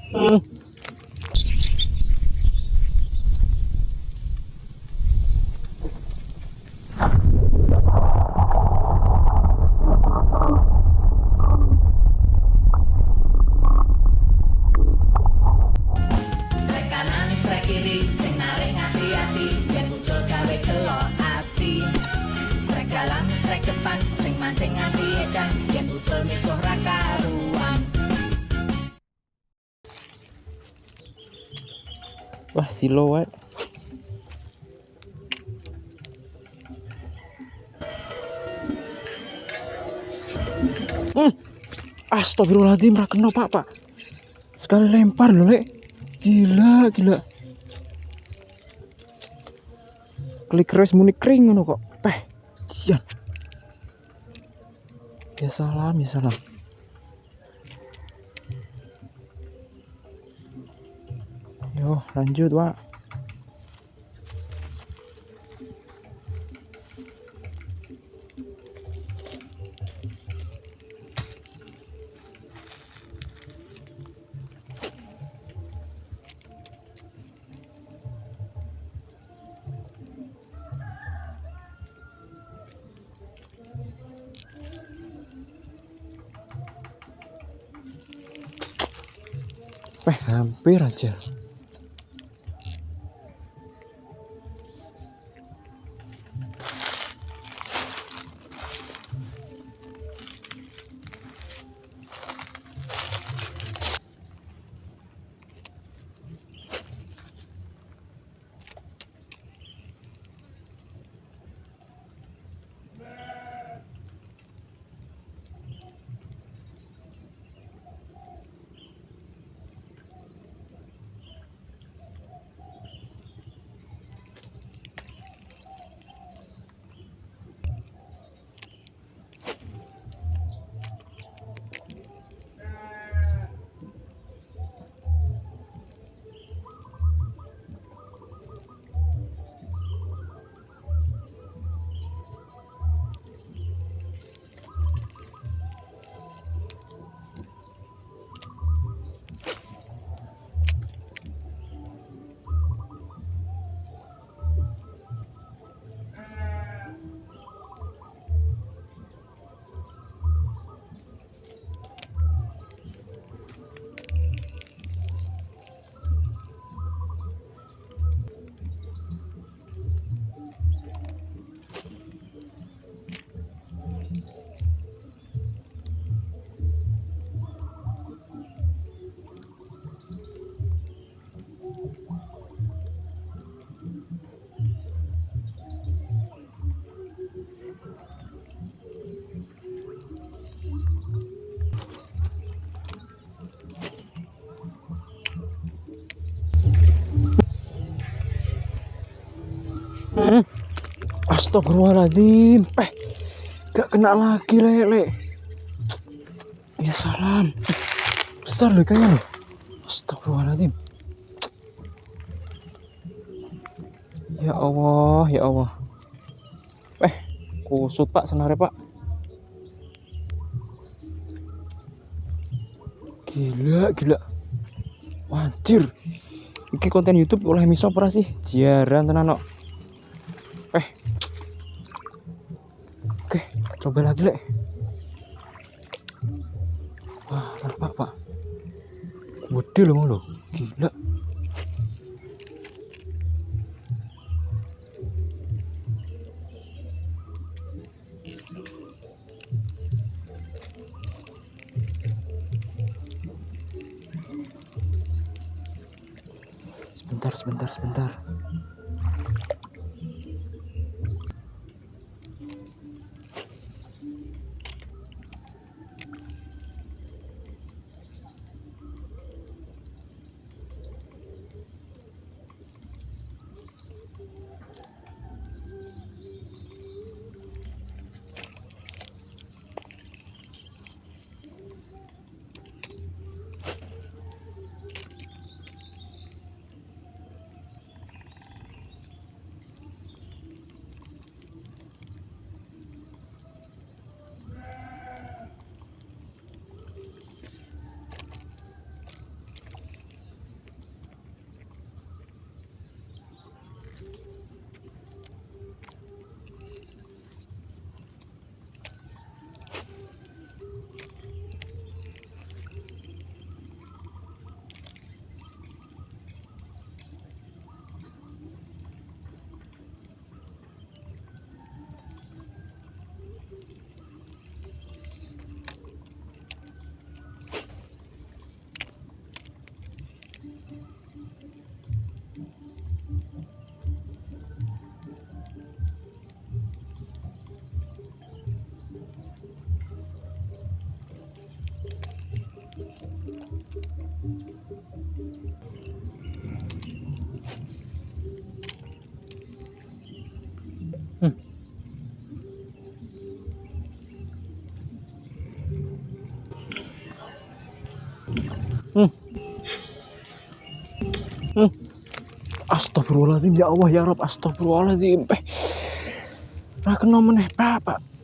Hmm. Strek kanan, strek kiri, sing narik hati-hati, yen muncul gawe kelo ati. Strek dalam, strek depan, sing mancing hati edan, yen muncul misuh ra karuan. Wah, silo wae. Astagfirullahaladzim, ra kena pak. Sekali lempar loh, Lek. Gila. Klik res muni kering ngono kok. Peh. Sian. Ya salam. Yo, lanjut, Wak. Hampir aja. Astagfirullahaladzim. Gak kena lagi, Lek. Ya salam. Besar loh kayaknya loh. Astagfirullahaladzim. Ya Allah. Kusut pak senare pak. Gila. Anjir. Iki konten YouTube oleh miso ora sih? Jiaran tenan kok. Oke, coba lagi, Lek. Wah, pak. Gede loh. Gila. Sebentar. Astagfirullahaladzim, ya Allah ya Rob, astagfirullahaladzim. Ra kena meneh, Pak.